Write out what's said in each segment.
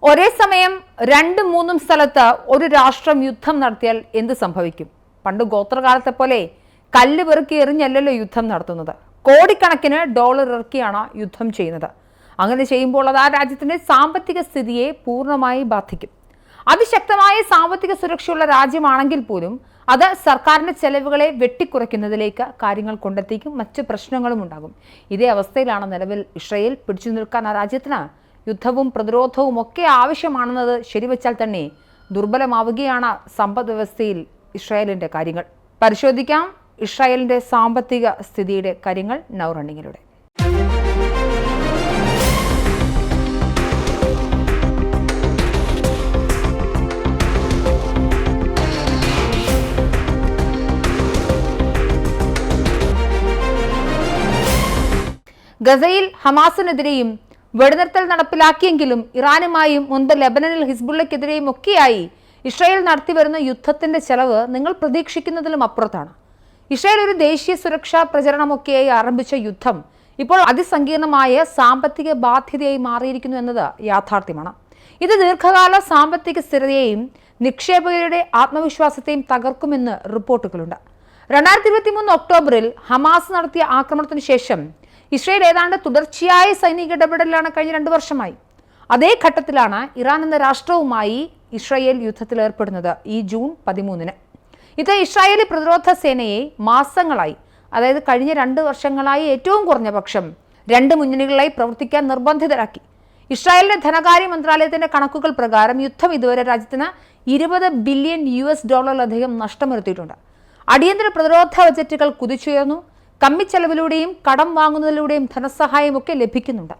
ഒരേ സമയം രണ്ടും മൂന്നും സ്ഥലത്ത് ഒരു രാഷ്ട്രം യുദ്ധം നടത്തിയാൽ എന്ത് സംഭവിക്കും? പണ്ട് ഗോത്രകാലത്തെ പോലെ കല്ല് പെറുക്കി എറിഞ്ഞല്ലല്ലോ യുദ്ധം നടത്തുന്നത്. കോടിക്കണക്കിന് ഡോളർ ഇറക്കിയാണ് യുദ്ധം ചെയ്യുന്നത്. അങ്ങനെ ചെയ്യുമ്പോൾ അത് ആ രാജ്യത്തിന്റെ സാമ്പത്തിക സ്ഥിതിയെ പൂർണ്ണമായി ബാധിക്കും. അതിശക്തമായ സാമ്പത്തിക സുരക്ഷയുള്ള രാജ്യമാണെങ്കിൽ പോലും അത് സർക്കാരിന്റെ ചെലവുകളെ വെട്ടിക്കുറയ്ക്കുന്നതിലേക്ക് കാര്യങ്ങൾ കൊണ്ടെത്തിക്കും. മറ്റ് പ്രശ്നങ്ങളും ഉണ്ടാകും. ഇതേ അവസ്ഥയിലാണ് നിലവിൽ ഇസ്രായേൽ. പിടിച്ചു നിൽക്കാൻ ആ രാജ്യത്തിന് യുദ്ധവും പ്രതിരോധവും ഒക്കെ ആവശ്യമാണെന്നത് ശരിവെച്ചാൽ തന്നെ ദുർബലമാവുകയാണ് സമ്പദ് വ്യവസ്ഥയിൽ ഇസ്രായേലിന്റെ കാര്യങ്ങൾ. പരിശോധിക്കാം ഇസ്രായേലിന്റെ സാമ്പത്തിക സ്ഥിതിയുടെ കാര്യങ്ങൾ നൗ റണ്ണിങ്ങിലൂടെ. ഗസയിൽ ഹമാസിനെതിരെയും വെടിനിർത്തൽ നടപ്പിലാക്കിയെങ്കിലും ഇറാനുമായും മുൻപ് ലെബനനിൽ ഹിസ്ബുള്ളയ്ക്കെതിരെയും ഒക്കെയായി ഇസ്രായേൽ നടത്തിവരുന്ന യുദ്ധത്തിന്റെ ചെലവ് നിങ്ങൾ പ്രതീക്ഷിക്കുന്നതിലും അപ്പുറത്താണ്. ഇസ്രായേൽ ഒരു ദേശീയ സുരക്ഷാ പ്രചരണമൊക്കെയായി ആരംഭിച്ച യുദ്ധം ഇപ്പോൾ അതിസങ്കീർണമായ സാമ്പത്തിക ബാധ്യതയായി മാറിയിരിക്കുന്നു എന്നത് യാഥാർത്ഥ്യമാണ്. ഇത് ദീർഘകാല സാമ്പത്തിക സ്ഥിരതയെയും നിക്ഷേപകരുടെ ആത്മവിശ്വാസത്തെയും തകർക്കുമെന്ന് റിപ്പോർട്ടുകളുണ്ട്. 2023 ഒക്ടോബറിൽ ഹമാസ് നടത്തിയ ആക്രമണത്തിന് ശേഷം ഇസ്രായേൽ ഏതാണ്ട് തുടർച്ചയായ സൈനിക ഇടപെടലാണ് കഴിഞ്ഞ 2 വർഷമായി. അതേ ഘട്ടത്തിലാണ് ഇറാൻ എന്ന രാഷ്ട്രവുമായി ഇസ്രായേൽ യുദ്ധത്തിൽ ഏർപ്പെടുന്നത് ഈ ജൂൺ 13-ന്. ഇത് ഇസ്രായേലി പ്രതിരോധ സേനയെ മാസങ്ങളായി, അതായത് കഴിഞ്ഞ 2 വർഷങ്ങളായി ഏറ്റവും കുറഞ്ഞ പക്ഷം 2 മുന്നണികളായി പ്രവർത്തിക്കാൻ നിർബന്ധിതരാക്കി. ഇസ്രായേലിന്റെ ധനകാര്യ മന്ത്രാലയത്തിന്റെ കണക്കുകൾ പ്രകാരം യുദ്ധം ഇതുവരെ രാജ്യത്തിന് $20 ബില്യൺ നഷ്ടം വരുത്തിയിട്ടുണ്ട്. അടിയന്തര പ്രതിരോധ ബജറ്റുകൾ കുതിച്ചുയർന്നു. കമ്മിച്ചെലവിലൂടെയും കടം വാങ്ങുന്നതിലൂടെയും ധനസഹായം ഒക്കെ ലഭിക്കുന്നുണ്ട്.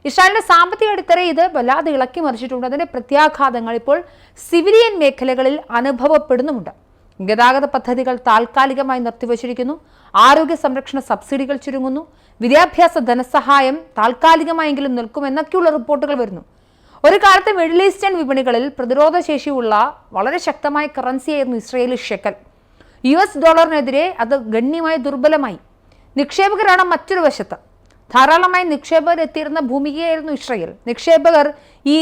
ഇസ്രായേലിന്റെ സാമ്പത്തിക അടിത്തറ ഇത് വല്ലാതെ ഇളക്കി മറിച്ചിട്ടുണ്ട്. അതിന്റെ പ്രത്യാഘാതങ്ങൾ ഇപ്പോൾ സിവിലിയൻ മേഖലകളിൽ അനുഭവപ്പെടുന്നുമുണ്ട്. ഗതാഗത പദ്ധതികൾ താൽക്കാലികമായി നിർത്തിവച്ചിരിക്കുന്നു. ആരോഗ്യ സംരക്ഷണ സബ്സിഡികൾ ചുരുങ്ങുന്നു. വിദ്യാഭ്യാസ ധനസഹായം താൽക്കാലികമായെങ്കിലും നിൽക്കുമെന്നൊക്കെയുള്ള റിപ്പോർട്ടുകൾ വരുന്നു. ഒരു കാലത്ത് മിഡിൽ ഈസ്റ്റേൺ വിപണികളിൽ പ്രതിരോധ ശേഷിയുള്ള വളരെ ശക്തമായ കറൻസിയായിരുന്നു ഇസ്രായേലി ഷെക്കൽ. US ഡോളറിനെതിരെ അത് ഗണ്യമായി ദുർബലമായി. നിക്ഷേപകരാണ് മറ്റൊരു വശത്ത്. ധാരാളമായി നിക്ഷേപകർ എത്തിയിരുന്ന ഭൂമികയായിരുന്നു ഇസ്രായേൽ. നിക്ഷേപകർ ഈ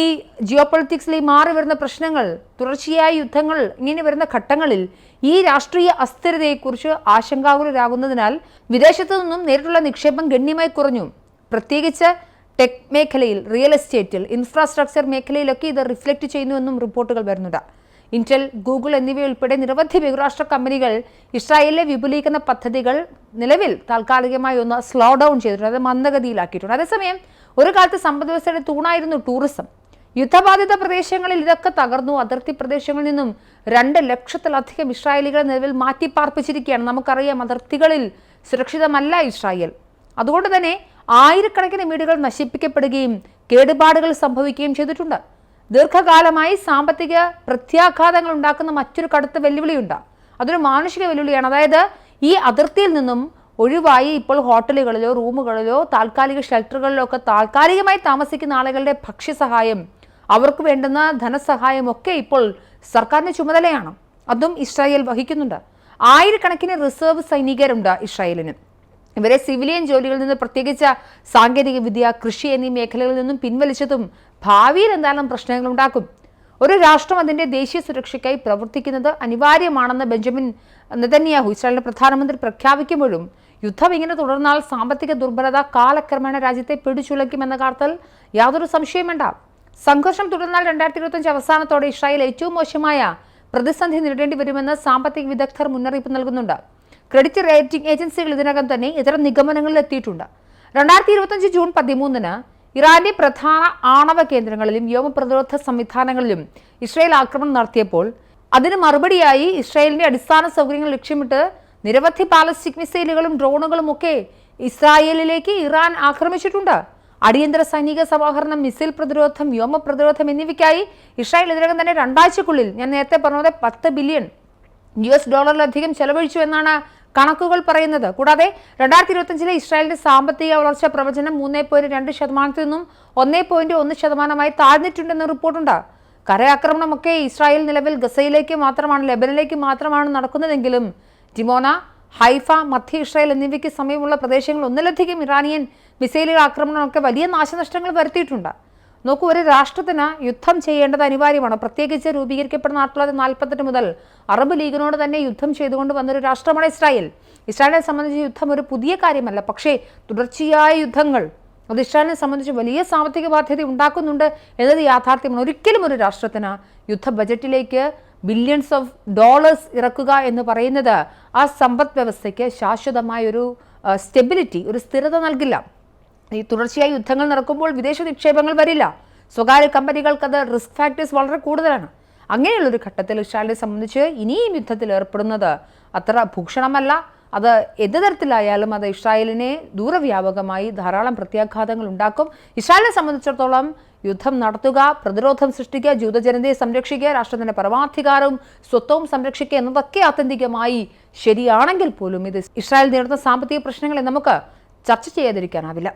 ജിയോപൊളിറ്റിക്സിൽ മാറി വരുന്ന പ്രശ്നങ്ങൾ, തുടർച്ചയായ യുദ്ധങ്ങൾ, ഇങ്ങനെ വരുന്ന ഘട്ടങ്ങളിൽ ഈ രാഷ്ട്രീയ അസ്ഥിരതയെക്കുറിച്ച് ആശങ്കാകുലരാകുന്നതിനാൽ വിദേശത്തു നിന്നും നേരിട്ടുള്ള നിക്ഷേപം ഗണ്യമായി കുറഞ്ഞു. പ്രത്യേകിച്ച് ടെക് മേഖലയിൽ, റിയൽ എസ്റ്റേറ്റിൽ, ഇൻഫ്രാസ്ട്രക്ചർ മേഖലയിലൊക്കെ ഇത് റിഫ്ലക്റ്റ് ചെയ്യുന്നുവെന്നും റിപ്പോർട്ടുകൾ വരുന്നുണ്ട്. ഇന്റൽ, ഗൂഗിൾ എന്നിവയുൾപ്പെടെ നിരവധി ബഹുരാഷ്ട്ര കമ്പനികൾ ഇസ്രായേലിലെ വിപുലീകരണ പദ്ധതികൾ നിലവിൽ താൽക്കാലികമായി ഒന്ന് സ്ലോ ഡൗൺ ചെയ്തിട്ടുണ്ട്, അത് മന്ദഗതിയിലാക്കിയിട്ടുണ്ട്. അതേസമയം ഒരു കാലത്ത് സമ്പദ് വ്യവസ്ഥയുടെ തൂണായിരുന്നു ടൂറിസം. യുദ്ധബാധിത പ്രദേശങ്ങളിൽ ഇതൊക്കെ തകർന്നു. അതിർത്തി പ്രദേശങ്ങളിൽ നിന്നും 2 ലക്ഷത്തിലധികം ഇസ്രായേലികളെ നിലവിൽ മാറ്റിപ്പാർപ്പിച്ചിരിക്കുകയാണ്. നമുക്കറിയാം, അതിർത്തികളിൽ സുരക്ഷിതമല്ല ഇസ്രായേൽ. അതുകൊണ്ട് തന്നെ ആയിരക്കണക്കിന് വീടുകൾ നശിപ്പിക്കപ്പെടുകയും കേടുപാടുകൾ സംഭവിക്കുകയും ചെയ്തിട്ടുണ്ട്. ദീർഘകാലമായി സാമ്പത്തിക പ്രത്യാഘാതങ്ങൾ ഉണ്ടാക്കുന്ന മറ്റൊരു കടുത്ത വെല്ലുവിളിയുണ്ട്. അതൊരു മാനുഷിക വെല്ലുവിളിയാണ്. അതായത് ഈ അതിർത്തിയിൽ നിന്നും ഒഴിവായി ഇപ്പോൾ ഹോട്ടലുകളിലോ റൂമുകളിലോ താൽക്കാലിക ഷെൽട്ടറുകളിലോ ഒക്കെ താൽക്കാലികമായി താമസിക്കുന്ന ആളുകളുടെ ഭക്ഷ്യസഹായം, അവർക്ക് വേണ്ടുന്ന ധനസഹായം ഒക്കെ ഇപ്പോൾ സർക്കാരിന്റെ ചുമതലയാണ്. അതും ഇസ്രായേൽ വഹിക്കുന്നുണ്ട്. ആയിരക്കണക്കിന് റിസർവ് സൈനികരുണ്ട് ഇസ്രായേലിന്. ഇവരെ സിവിലിയൻ ജോലികളിൽ നിന്ന്, പ്രത്യേകിച്ച് സാങ്കേതിക വിദ്യ, കൃഷി എന്നീ മേഖലകളിൽ നിന്നും പിൻവലിച്ചതും ഭാവിയിൽ എന്തായാലും പ്രശ്നങ്ങൾ ഉണ്ടാക്കും. ഒരു രാഷ്ട്രം അതിന്റെ ദേശീയ സുരക്ഷയ്ക്കായി പ്രവർത്തിക്കുന്നത് അനിവാര്യമാണെന്ന് ബെഞ്ചമിൻ നെതന്യാഹു, ഇസ്രായേലിന്റെ പ്രധാനമന്ത്രി, പ്രഖ്യാപിക്കുമ്പോഴും യുദ്ധം ഇങ്ങനെ തുടർന്നാൽ സാമ്പത്തിക ദുർബലത കാലക്രമേണ രാജ്യത്തെ പിടിച്ചുലയ്ക്കുമെന്ന കാര്യത്തിൽ യാതൊരു സംശയം വേണ്ട. സംഘർഷം തുടർന്നാൽ 2025 അവസാനത്തോടെ ഇസ്രായേൽ ഏറ്റവും മോശമായ പ്രതിസന്ധി നേരിടേണ്ടി വരുമെന്ന് സാമ്പത്തിക വിദഗ്ധർ മുന്നറിയിപ്പ് നൽകുന്നുണ്ട്. ക്രെഡിറ്റ് റേറ്റിംഗ് ഏജൻസികൾ ഇതിനകം തന്നെ ഇത്തരം നിഗമനങ്ങളിൽ എത്തിയിട്ടുണ്ട്. 2025 ജൂൺ 13-ന് ഇറാന്റെ പ്രധാന ആണവ കേന്ദ്രങ്ങളിലും വ്യോമ പ്രതിരോധ സംവിധാനങ്ങളിലും ഇസ്രായേൽ ആക്രമണം നടത്തിയപ്പോൾ അതിന് മറുപടിയായി ഇസ്രായേലിന്റെ അടിസ്ഥാന സൗകര്യങ്ങൾ ലക്ഷ്യമിട്ട് നിരവധി ബാലിസ്റ്റിക് മിസൈലുകളും ഡ്രോണുകളും ഒക്കെ ഇസ്രായേലിലേക്ക് ഇറാൻ ആക്രമിച്ചിട്ടുണ്ട്. അടിയന്തര സൈനിക സമാഹരണം, മിസൈൽ പ്രതിരോധം, വ്യോമ പ്രതിരോധം എന്നിവയ്ക്കായി ഇസ്രായേൽ ഇതിനകം തന്നെ 2 ആഴ്ചക്കുള്ളിൽ, ഞാൻ നേരത്തെ പറഞ്ഞത്, $10 ബില്യൺ ചെലവഴിച്ചു എന്നാണ് കണക്കുകൾ പറയുന്നത്. കൂടാതെ 2025-ലെ ഇസ്രായേലിന്റെ സാമ്പത്തിക വളർച്ചാ പ്രവചനം 3.2% നിന്നും 1.1% താഴ്ന്നിട്ടുണ്ടെന്ന് റിപ്പോർട്ടുണ്ട്. കരയാക്രമണമൊക്കെ ഇസ്രായേൽ നിലവിൽ ഗസയിലേക്ക് മാത്രമാണ്, ലെബനനിലേക്ക് മാത്രമാണ് നടക്കുന്നതെങ്കിലും ഡിമോന, ഹൈഫ, മധ്യ ഇസ്രായേൽ എന്നിവയ്ക്ക് സമീപമുള്ള പ്രദേശങ്ങളിൽ ഒന്നിലധികം ഇറാനിയൻ മിസൈലുകൾ ആക്രമണമൊക്കെ വലിയ നാശനഷ്ടങ്ങൾ വരുത്തിയിട്ടുണ്ട്. നോക്കൂ, ഒരു രാഷ്ട്രത്തിന് യുദ്ധം ചെയ്യേണ്ടത് അനിവാര്യമാണ്. പ്രത്യേകിച്ച് രൂപീകരിക്കപ്പെടുന്ന 1948 മുതൽ അറബ് ലീഗിനോട് തന്നെ യുദ്ധം ചെയ്തുകൊണ്ട് വന്നൊരു രാഷ്ട്രമാണ് ഇസ്രായേൽ. ഇസ്രായേലിനെ സംബന്ധിച്ച് യുദ്ധം ഒരു പുതിയ കാര്യമല്ല. പക്ഷേ തുടർച്ചയായ യുദ്ധങ്ങൾ അത് ഇസ്രായേലിനെ സംബന്ധിച്ച് വലിയ സാമ്പത്തിക ബാധ്യത ഉണ്ടാക്കുന്നുണ്ട് എന്നത് യാഥാർത്ഥ്യമാണ്. ഒരിക്കലും ഒരു രാഷ്ട്രത്തിന് യുദ്ധ ബജറ്റിലേക്ക് ബില്യൺസ് ഓഫ് ഡോളേഴ്സ് ഇറക്കുക എന്ന് പറയുന്നത് ആ സമ്പദ് വ്യവസ്ഥയ്ക്ക് ശാശ്വതമായൊരു സ്റ്റെബിലിറ്റി, ഒരു സ്ഥിരത നൽകില്ല. ഈ തുടർച്ചയായി യുദ്ധങ്ങൾ നടക്കുമ്പോൾ വിദേശ നിക്ഷേപങ്ങൾ വരില്ല. സ്വകാര്യ കമ്പനികൾക്ക് അത് റിസ്ക് ഫാക്ടേഴ്സ് വളരെ കൂടുതലാണ്. അങ്ങനെയുള്ളൊരു ഘട്ടത്തിൽ ഇസ്രായേലിനെ സംബന്ധിച്ച് ഇനിയും യുദ്ധത്തിൽ ഏർപ്പെടുന്നത് അത്ര ഭൂഷണമല്ല. അത് ഏത് തരത്തിലായാലും അത് ഇസ്രായേലിനെ ദൂരവ്യാപകമായി ധാരാളം പ്രത്യാഘാതങ്ങൾ ഉണ്ടാക്കും. ഇസ്രായേലിനെ സംബന്ധിച്ചിടത്തോളം യുദ്ധം നടത്തുക, പ്രതിരോധം സൃഷ്ടിക്കുക, ജൂതജനതയെ സംരക്ഷിക്കുക, രാഷ്ട്രത്തിന്റെ പരമാധികാരവും സ്വത്വവും സംരക്ഷിക്കുക എന്നതൊക്കെ ആത്യന്തികമായി ശരിയാണെങ്കിൽ പോലും ഇത് ഇസ്രായേൽ നേരിടുന്ന സാമ്പത്തിക പ്രശ്നങ്ങളെ നമുക്ക് ചർച്ച ചെയ്യാതിരിക്കാനാവില്ല.